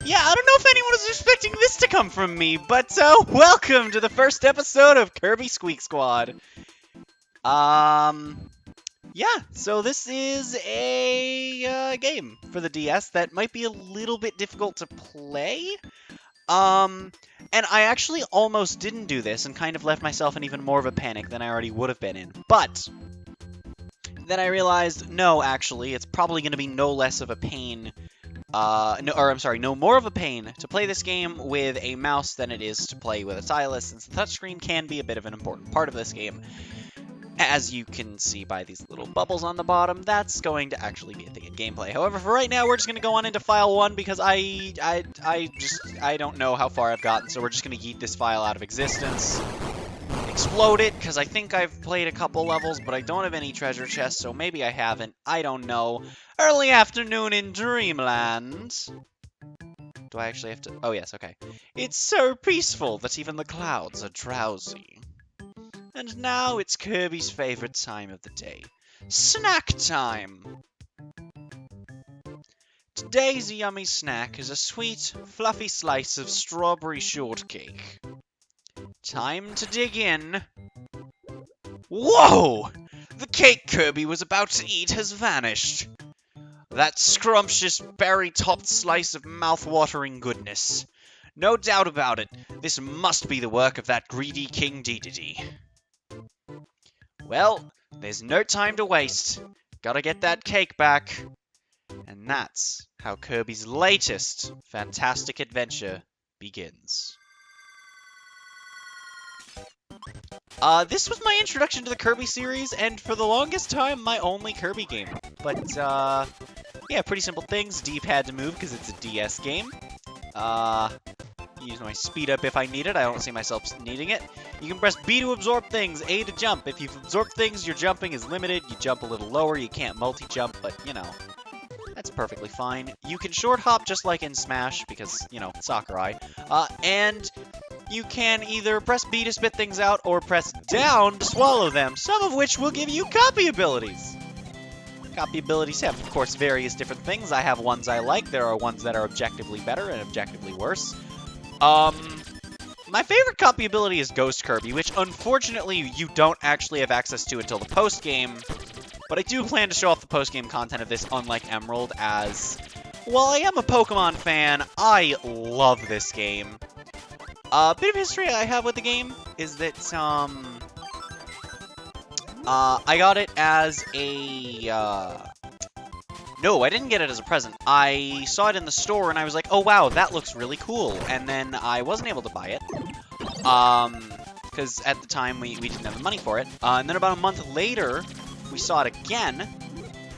Yeah, I don't know if anyone was expecting this to come from me, but welcome to the first episode of Kirby Squeak Squad. Um, yeah, so this is a game for the DS that might be a little bit difficult to play. Um, and I actually almost didn't do this and kind of left myself in even more of a panic than I already would have been in. But then I realized, no, actually, it's probably going to be no less of a pain no more of a pain to play this game with a mouse than it is to play with a stylus, since the touchscreen can be a bit of an important part of this game. As you can see by these little bubbles on the bottom, that's going to actually be a thing in gameplay. However, for right now, we're just going to go on into file 1 because I don't know how far I've gotten, so we're just going to yeet this file out of existence. Explode it, because I think I've played a couple levels, but I don't have any treasure chests, so maybe I haven't. I don't know. Early afternoon in Dreamland. Do I actually have to? Oh, yes, okay. It's so peaceful that even the clouds are drowsy. And now it's Kirby's favorite time of the day. Snack time! Today's yummy snack is a sweet, fluffy slice of strawberry shortcake. Time to dig in. Whoa! The cake Kirby was about to eat has vanished. That scrumptious, berry-topped slice of mouth-watering goodness. No doubt about it, this must be the work of that greedy King Dedede. Well, there's no time to waste. Gotta get that cake back. And that's how Kirby's latest fantastic adventure begins. This was my introduction to the Kirby series, and for the longest time, my only Kirby game. But, yeah, pretty simple things. D-pad to move, because it's a DS game. Use my speed up if I need it. I don't see myself needing it. You can press B to absorb things, A to jump. If you've absorbed things, your jumping is limited. You jump a little lower. You can't multi-jump, but, you know, that's perfectly fine. You can short hop just like in Smash, because, you know, Sakurai. And you can either press B to spit things out, or press down to swallow them, some of which will give you copy abilities. Copy abilities have, of course, various different things. I have ones I like. There are ones that are objectively better and objectively worse. My favorite copy ability is Ghost Kirby, which unfortunately you don't actually have access to until the post-game. But I do plan to show off the post-game content of this, unlike Emerald, as while I am a Pokemon fan, I love this game. A bit of history I have with the game is that, I got it as a, no, I didn't get it as a present. I saw it in the store, and I was like, oh, wow, that looks really cool. And then I wasn't able to buy it, because at the time we didn't have the money for it. And then about a month later, we saw it again,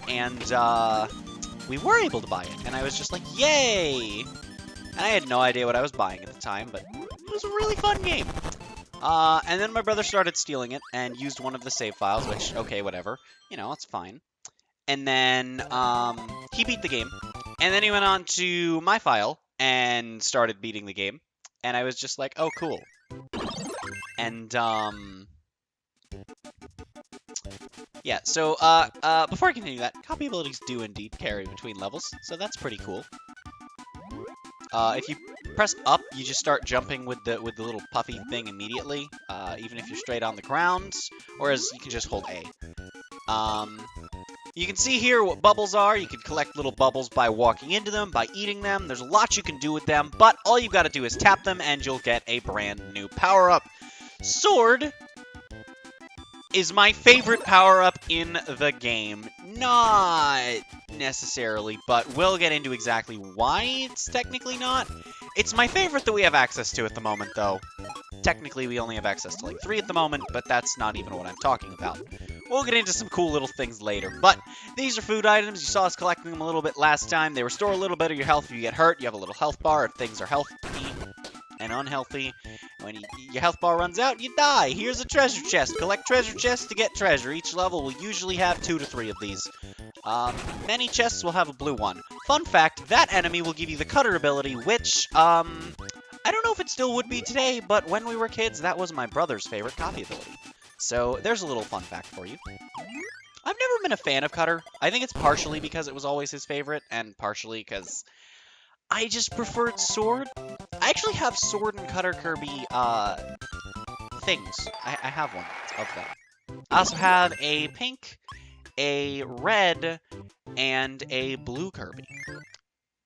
and, we were able to buy it. And I was just like, yay! And I had no idea what I was buying at the time, but it was a really fun game. And then my brother started stealing it and used one of the save files, which, okay, whatever. You know, it's fine. And then, he beat the game. And then he went on to my file and started beating the game. And I was just like, oh, cool. And, yeah, so, before I continue that, copy abilities do indeed carry between levels, so that's pretty cool. If you press up, you just start jumping with the little puffy thing immediately, even if you're straight on the ground, whereas you can just hold A. You can see here what bubbles are. You can collect little bubbles by walking into them, by eating them. There's a lot you can do with them, but all you've got to do is tap them, and you'll get a brand new power-up. Sword is my favorite power-up in the game. Not necessarily, but we'll get into exactly why it's technically not. It's my favorite that we have access to at the moment, though. Technically, we only have access to, like, 3 at the moment, but that's not even what I'm talking about. We'll get into some cool little things later, but these are food items. You saw us collecting them a little bit last time. They restore a little bit of your health if you get hurt. You have a little health bar if things are healthy and unhealthy. When your health bar runs out, you die. Here's a treasure chest. Collect treasure chests to get treasure. Each level will usually have 2 to 3 of these. Many chests will have a blue one. Fun fact, that enemy will give you the cutter ability, which, I don't know if it still would be today, but when we were kids, that was my brother's favorite copy ability. So, there's a little fun fact for you. I've never been a fan of Cutter. I think it's partially because it was always his favorite, and partially because I just preferred sword. I actually have sword and cutter Kirby things. I have one of them. I also have a pink, a red, and a blue Kirby.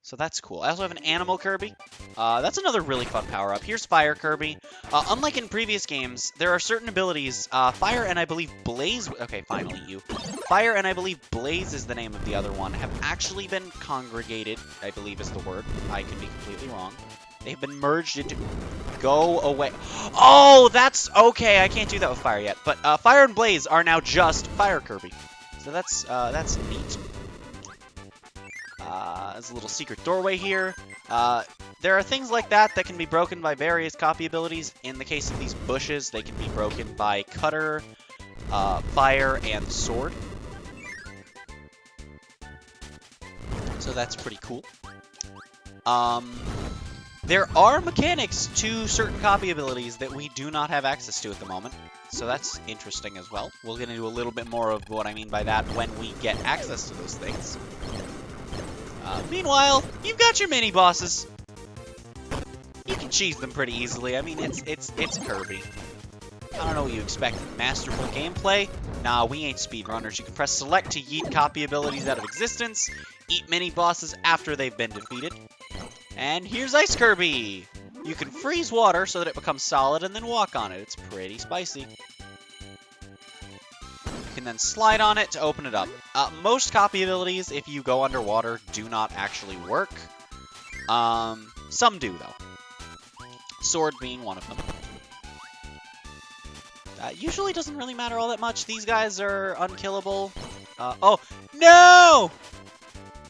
So that's cool. I also have an animal Kirby. That's another really fun power-up. Here's Fire Kirby. Unlike in previous games, there are certain abilities, Fire and I believe Blaze... Okay, finally, you. Fire and I believe Blaze is the name of the other one, have actually been congregated, I believe is the word. I could be completely wrong. They've been merged into... Go away. Oh, that's... Okay, I can't do that with Fire yet. But Fire and Blaze are now just Fire Kirby. So that's neat. There's a little secret doorway here. There are things like that that can be broken by various copy abilities. In the case of these bushes, they can be broken by cutter, fire, and sword. So that's pretty cool. There are mechanics to certain copy abilities that we do not have access to at the moment. So that's interesting as well. We'll get into a little bit more of what I mean by that when we get access to those things. Meanwhile, you've got your mini-bosses. You can cheese them pretty easily. I mean, it's Kirby. I don't know what you expect. Masterful gameplay? Nah, we ain't speedrunners. You can press select to yeet copy abilities out of existence, eat mini-bosses after they've been defeated. And here's Ice Kirby! You can freeze water so that it becomes solid and then walk on it. It's pretty spicy. You can then slide on it to open it up. Most copy abilities, if you go underwater, do not actually work. Some do, though. Sword being one of them. Usually doesn't really matter all that much. These guys are unkillable. Oh, no!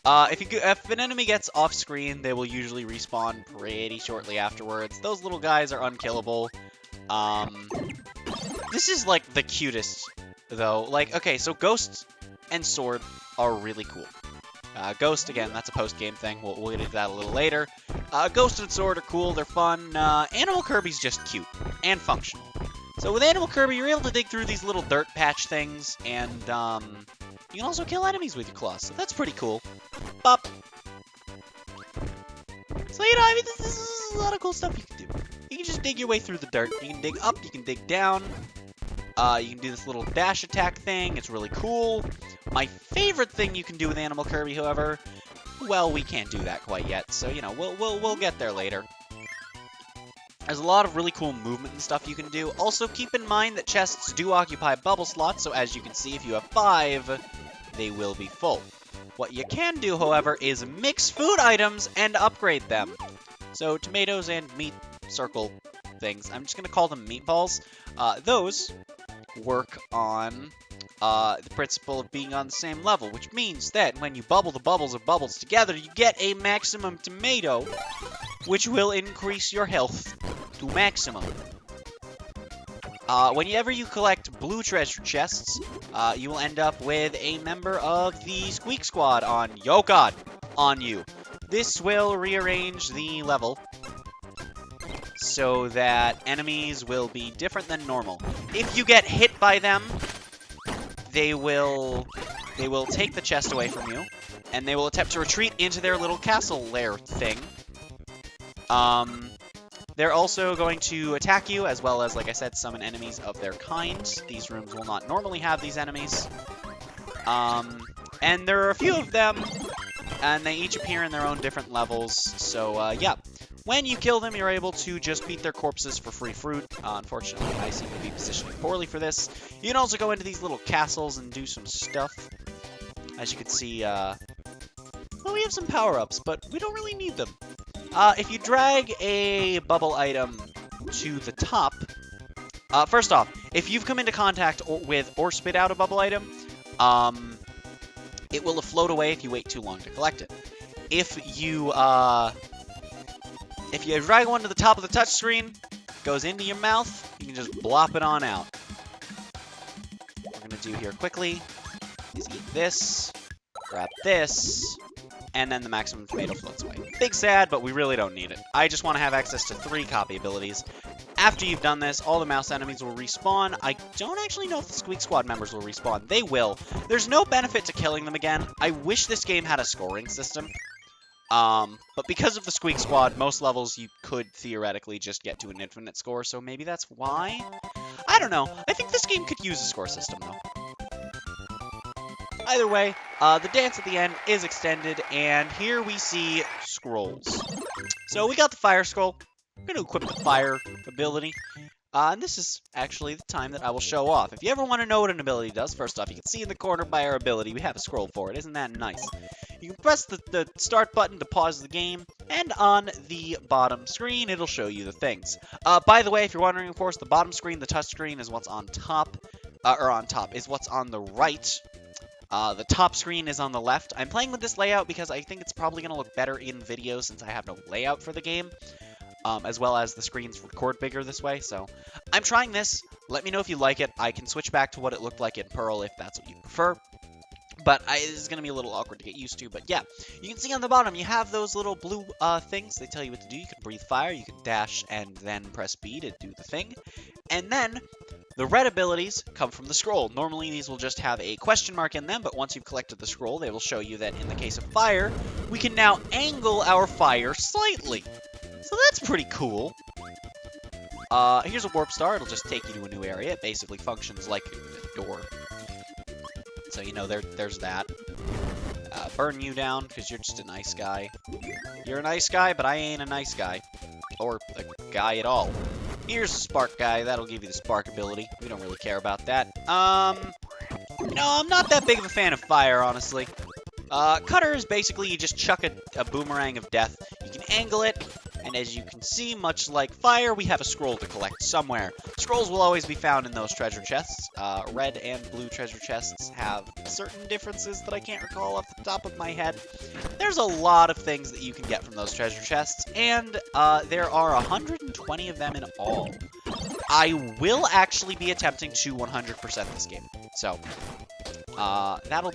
If an enemy gets off screen, they will usually respawn pretty shortly afterwards. Those little guys are unkillable. This is, like, the cutest, though. Like, okay, so Ghost and Sword are really cool. Ghost, again, that's a post-game thing. We'll get into that a little later. Ghost and Sword are cool. They're fun. Animal Kirby's just cute and functional. So with Animal Kirby, you're able to dig through these little dirt patch things, and you can also kill enemies with your claws. So that's pretty cool. Bop. So, you know, I mean, this is a lot of cool stuff you can do. You can just dig your way through the dirt. You can dig up, you can dig down. You can do this little dash attack thing. It's really cool. My favorite thing you can do with Animal Kirby, however, well, we can't do that quite yet. So, you know, we'll get there later. There's a lot of really cool movement and stuff you can do. Also, keep in mind that chests do occupy bubble slots, so as you can see, if you have 5, they will be full. What you can do, however, is mix food items and upgrade them. So, tomatoes and meat circle things. I'm just going to call them meatballs. Those work on the principle of being on the same level, which means that when you bubble the bubbles of bubbles together, you get a maximum tomato, which will increase your health to maximum. Whenever you collect blue treasure chests, you will end up with a member of the Squeak Squad on you. This will rearrange the level so that enemies will be different than normal. If you get hit by them, they will take the chest away from you, and they will attempt to retreat into their little castle lair thing. They're also going to attack you, as well as, like I said, summon enemies of their kind. These rooms will not normally have these enemies. And there are a few of them, and they each appear in their own different levels. So, yeah. When you kill them, you're able to just beat their corpses for free fruit. Unfortunately, I seem to be positioning poorly for this. You can also go into these little castles and do some stuff. As you can see, well, we have some power-ups, but we don't really need them. If you drag a bubble item to the top, first off, if you've come into contact with or spit out a bubble item, it will float away if you wait too long to collect it. If you drag one to the top of the touchscreen, goes into your mouth, you can just blop it on out. What we're going to do here quickly is eat this, grab this, and then the maximum tomato floats away. Big sad, but we really don't need it. I just want to have access to 3 copy abilities. After you've done this, all the mouse enemies will respawn. I don't actually know if the Squeak Squad members will respawn. They will. There's no benefit to killing them again. I wish this game had a scoring system. But because of the Squeak Squad, most levels you could theoretically just get to an infinite score, so maybe that's why? I don't know. I think this game could use a score system, though. Either way, the dance at the end is extended, and here we see scrolls. So we got the fire scroll. I'm going to equip the fire ability. And this is actually the time that I will show off. If you ever want to know what an ability does, first off, you can see in the corner by our ability, we have a scroll for it. Isn't that nice? You can press the start button to pause the game, and on the bottom screen, it'll show you the things. By the way, if you're wondering, of course, the bottom screen, the touch screen, is what's on top, is what's on the right. The top screen is on the left. I'm playing with this layout because I think it's probably going to look better in video since I have no layout for the game. As well as the screens record bigger this way, so I'm trying this. Let me know if you like it. I can switch back to what it looked like in Pearl if that's what you prefer. But this is going to be a little awkward to get used to. But yeah, you can see on the bottom, you have those little blue things. They tell you what to do. You can breathe fire, you can dash, and then press B to do the thing. And then the red abilities come from the scroll. Normally, these will just have a question mark in them, but once you've collected the scroll, they will show you that in the case of fire, we can now angle our fire slightly. So that's pretty cool. Here's a warp star. It'll just take you to a new area. It basically functions like a door. So, you know, there's that. Burn you down, because you're just a nice guy. You're a nice guy, but I ain't a nice guy. Or a guy at all. Here's a spark guy. That'll give you the spark ability. We don't really care about that. No, I'm not that big of a fan of fire, honestly. Cutter is basically you just chuck a boomerang of death. You can angle it, and as you can see, much like fire, we have a scroll to collect somewhere. Scrolls will always be found in those treasure chests. Red and blue treasure chests have certain differences that I can't recall off the top of my head. There's a lot of things that you can get from those treasure chests, and there are 120 of them in all. I will actually be attempting to 100% this game, so that'll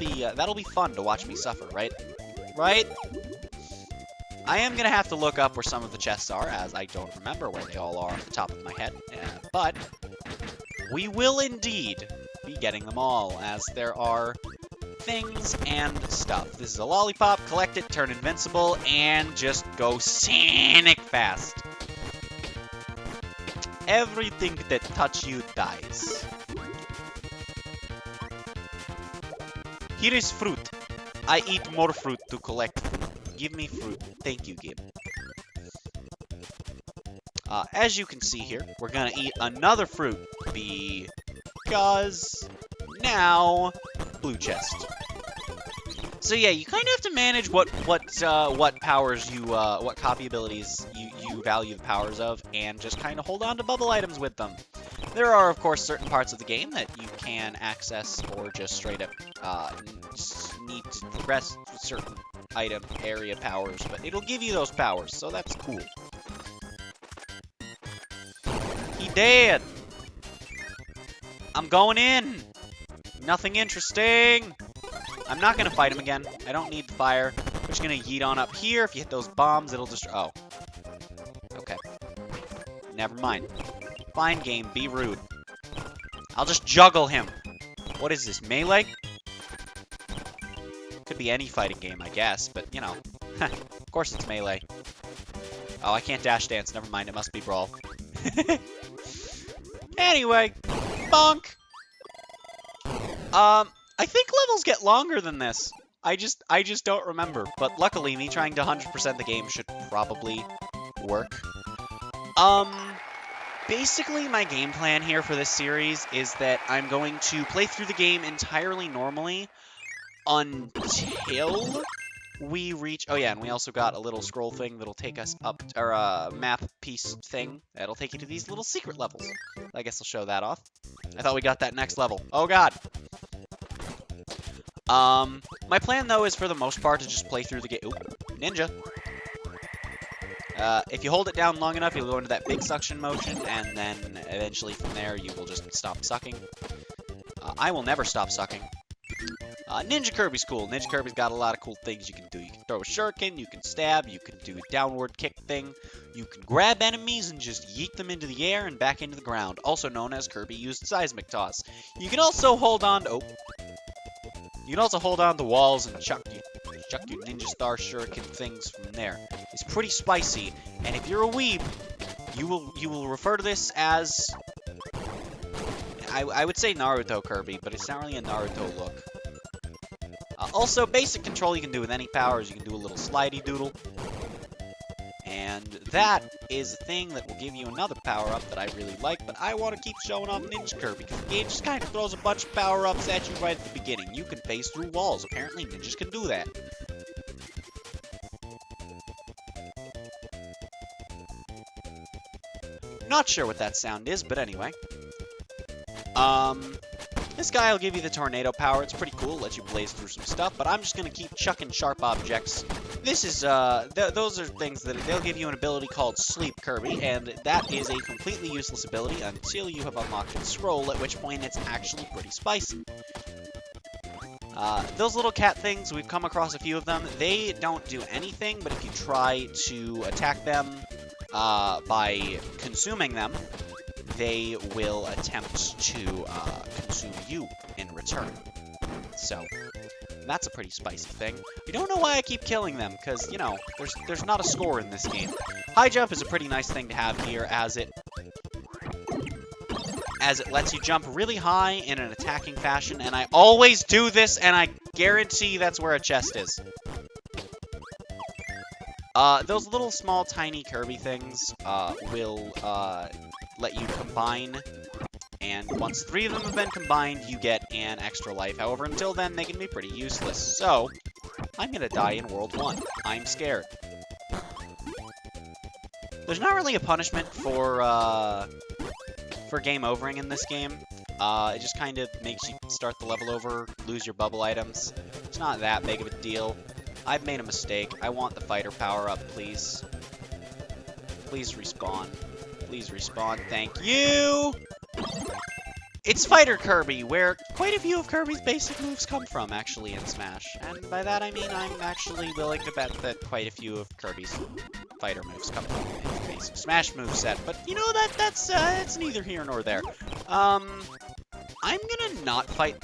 be fun to watch me suffer, right? Right? I am going to have to look up where some of the chests are, as I don't remember where they all are off the top of my head. But we will indeed be getting them all, as there are things and stuff. This is a lollipop. Collect it, turn invincible, and just go Sonic fast. Everything that touch you dies. Here is fruit. I eat more fruit to collect fruit. Give me fruit. Thank you, game. As you can see here, we're gonna eat another fruit because now blue chest. So yeah, you kind of have to manage what powers you what copy abilities you value the powers of, and just kind of hold on to bubble items with them. There are, of course, certain parts of the game that you can access or just straight up need to progress certain item area powers, but it'll give you those powers, so that's cool. He dead! I'm going in! Nothing interesting! I'm not gonna fight him again. I don't need the fire. I'm just gonna yeet on up here. If you hit those bombs, it'll destroy. Oh. Okay. Never mind. Fine, game. Be rude. I'll just juggle him. What is this, melee? Could be any fighting game, I guess, but, you know. Of course it's melee. Oh, I can't dash dance. Never mind. It must be brawl. Anyway. Bonk! I think levels get longer than this. I just don't remember. But luckily, me trying to 100% the game should probably work. Basically, my game plan here for this series is that I'm going to play through the game entirely normally until we reach... Oh yeah, and we also got a little scroll thing that'll take us up, or a map piece thing that'll take you to these little secret levels. I guess I'll show that off. I thought we got that next level. Oh god! My plan, though, is for the most part to just play through the game... Ooh, ninja! If you hold it down long enough, you'll go into that big suction motion, and then eventually from there, you will just stop sucking. I will never stop sucking. Ninja Kirby's cool. Ninja Kirby's got a lot of cool things you can do. You can throw a shuriken, you can stab, you can do a downward kick thing, you can grab enemies and just yeet them into the air and back into the ground, also known as Kirby used seismic toss. You can also hold on to... Oh. You can also hold on to walls and chuck chuck your ninja star shuriken things from there. It's pretty spicy, and if you're a weeb, you will refer to this as I would say Naruto Kirby, but it's not really a Naruto look. Also, basic control you can do with any powers. You can do a little slidey doodle. And that is a thing that will give you another power-up that I really like, but I want to keep showing off Ninja Kirby, because the game just kind of throws a bunch of power-ups at you right at the beginning. You can phase through walls. Apparently, ninjas can do that. Not sure what that sound is, but anyway. This guy will give you the tornado power. It's pretty cool, lets you blaze through some stuff, but I'm just going to keep chucking sharp objects. This is, those are things that they'll give you an ability called Sleep Kirby, and that is a completely useless ability until you have unlocked its scroll, at which point it's actually pretty spicy. Those little cat things, we've come across a few of them. They don't do anything, but if you try to attack them by consuming them, they will attempt to consume you in return. So, that's a pretty spicy thing. We don't know why I keep killing them, because, you know, there's not a score in this game. High jump is a pretty nice thing to have here, as it lets you jump really high in an attacking fashion, and I always do this, and I guarantee that's where a chest is. Those little small tiny Kirby things will let you combine, and once 3 of them have been combined, you get an extra life. However, until then, they can be pretty useless. So, I'm gonna die in World 1. I'm scared. There's not really a punishment for game overing in this game. It just kind of makes you start the level over, lose your bubble items. It's not that big of a deal. I've made a mistake. I want the fighter power-up, please. Please respawn. Please respawn. Thank you! It's Fighter Kirby, where quite a few of Kirby's basic moves come from, actually, in Smash. And by that I mean I'm actually willing to bet that quite a few of Kirby's fighter moves come from the basic Smash moveset. But, you know, that's neither here nor there. I'm gonna not fight...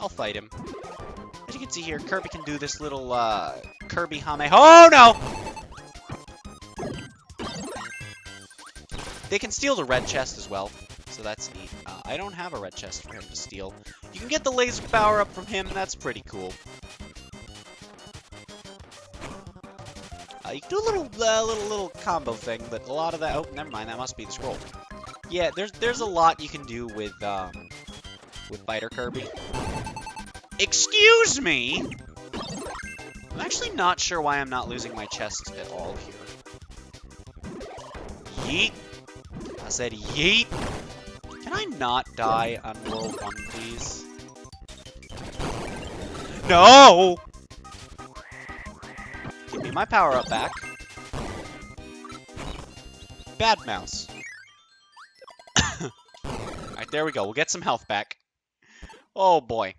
I'll fight him. As you can see here, Kirby can do this little, Kirby Hame... Oh, no! They can steal the red chest as well, so that's neat. I don't have a red chest for him to steal. You can get the laser power-up from him, that's pretty cool. You can do a little combo thing, but a lot of that... Oh, never mind, that must be the scroll. Yeah, there's a lot you can do with Fighter Kirby. Excuse me! I'm actually not sure why I'm not losing my chest at all here. Yeet! I said yeet! Can I not die on World 1, please? No! Give me my power-up back. Bad mouse. Alright, there we go. We'll get some health back. Oh, boy.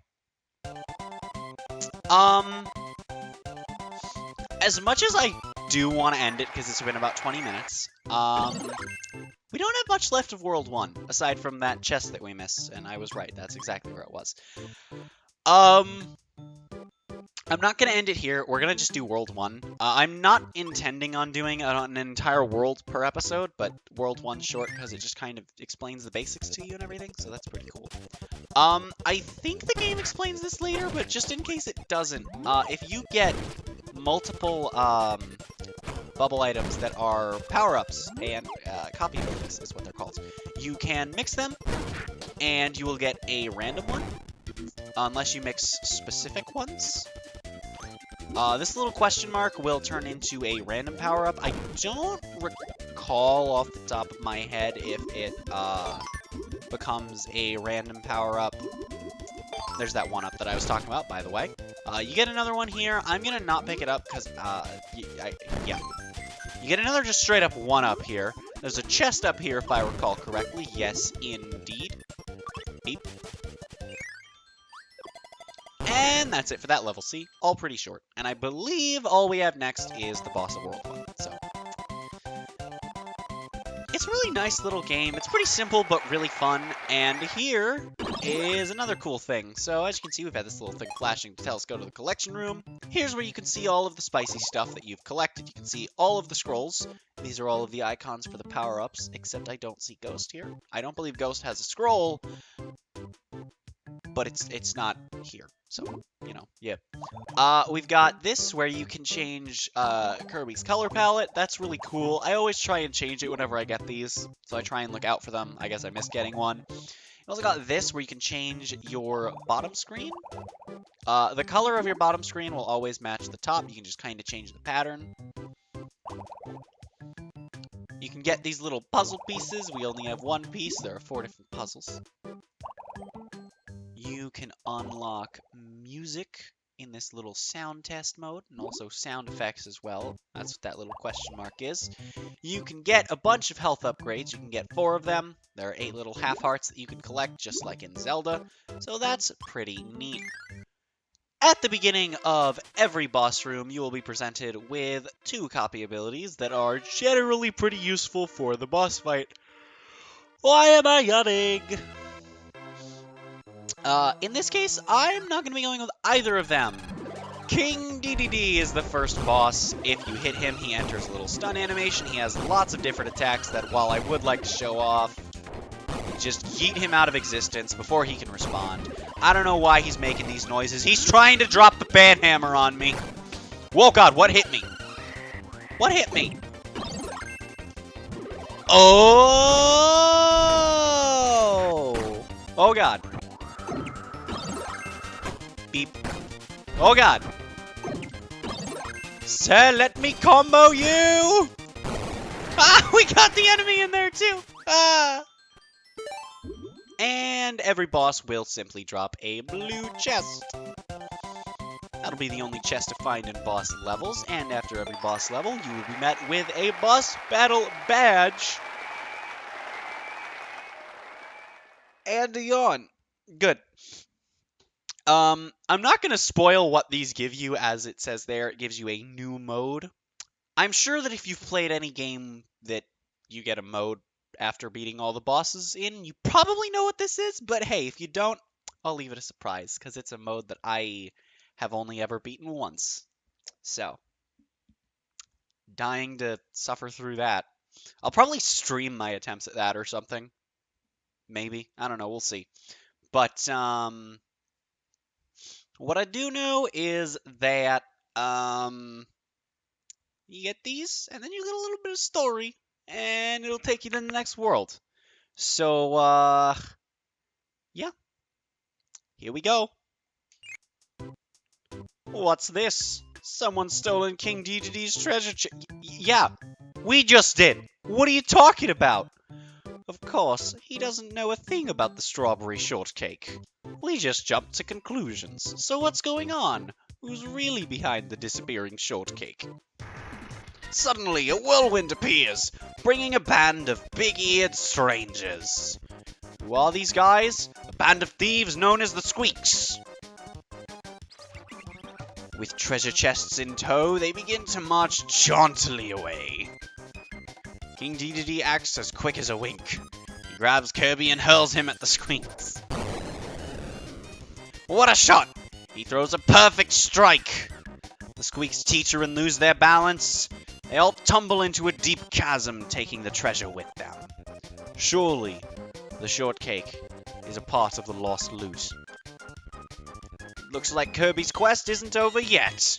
As much as I do want to end it, because it's been about 20 minutes, we don't have much left of World 1, aside from that chest that we missed, and I was right, that's exactly where it was. I'm not going to end it here, we're going to just do World 1. I'm not intending on doing an entire world per episode, but World 1's short because it just kind of explains the basics to you and everything, so that's pretty cool. I think the game explains this later, but just in case it doesn't, if you get multiple, bubble items that are power-ups and copy abilities is what they're called. You can mix them, and you will get a random one, unless you mix specific ones. This little question mark will turn into a random power-up. I don't recall off the top of my head if it becomes a random power-up. There's that one-up that I was talking about, by the way. You get another one here. I'm gonna not pick it up because, yeah. You get another just straight-up one-up here. There's a chest up here, if I recall correctly. Yes, indeed. Beep. And that's it for that level. See? All pretty short. And I believe all we have next is the boss of World 1. So, it's a really nice little game. It's pretty simple, but really fun. And here is another cool thing. So as you can see, we've had this little thing flashing to tell us go to the collection room. Here's where you can see all of the spicy stuff that you've collected. You can see all of the scrolls. These are all of the icons for the power-ups, except I don't see Ghost here. I don't believe Ghost has a scroll, but it's not here. So, you know, yeah. We've got this where you can change Kirby's color palette. That's really cool. I always try and change it whenever I get these, so I try and look out for them. I guess I missed getting one. You also got this where you can change your bottom screen. The color of your bottom screen will always match the top. You can just kind of change the pattern. You can get these little puzzle pieces. We only have one piece. There are 4 different puzzles. You can unlock music in this little sound test mode, and also sound effects as well. That's what that little question mark is. You can get a bunch of health upgrades. You can get 4 of them. There are 8 little half hearts that you can collect, just like in Zelda. So that's pretty neat. At the beginning of every boss room, you will be presented with 2 copy abilities that are generally pretty useful for the boss fight. Why am I yawning? In this case, I'm not going to be going with either of them. King DDD is the first boss. If you hit him, he enters a little stun animation. He has lots of different attacks that, while I would like to show off, just yeet him out of existence before he can respond. I don't know why he's making these noises. He's trying to drop the banhammer on me. Whoa, God, what hit me? What hit me? Oh! Oh, God. Beep. Oh, God. Sir, let me combo you! Ah, we got the enemy in there, too! Ah! And every boss will simply drop a blue chest. That'll be the only chest to find in boss levels, and after every boss level, you will be met with a boss battle badge. And a yawn. Good. I'm not going to spoil what these give you, as it says there. It gives you a new mode. I'm sure that if you've played any game that you get a mode after beating all the bosses in, you probably know what this is, but hey, if you don't, I'll leave it a surprise, because it's a mode that I have only ever beaten once. So, dying to suffer through that. I'll probably stream my attempts at that or something. Maybe. I don't know, we'll see. But, what I do know is that, you get these, and then you get a little bit of story, and it'll take you to the next world. So, yeah. Here we go. What's this? Someone's stolen King Dedede's treasure yeah, we just did. What are you talking about? Of course, he doesn't know a thing about the strawberry shortcake. We just jumped to conclusions. So what's going on? Who's really behind the disappearing shortcake? Suddenly, a whirlwind appears, bringing a band of big-eared strangers. Who are these guys? A band of thieves known as the Squeaks. With treasure chests in tow, they begin to march jauntily away. King Dedede acts as quick as a wink. He grabs Kirby and hurls him at the Squeaks. What a shot! He throws a perfect strike. The Squeaks teeter and lose their balance. They all tumble into a deep chasm, taking the treasure with them. Surely, the shortcake is a part of the lost loot. Looks like Kirby's quest isn't over yet.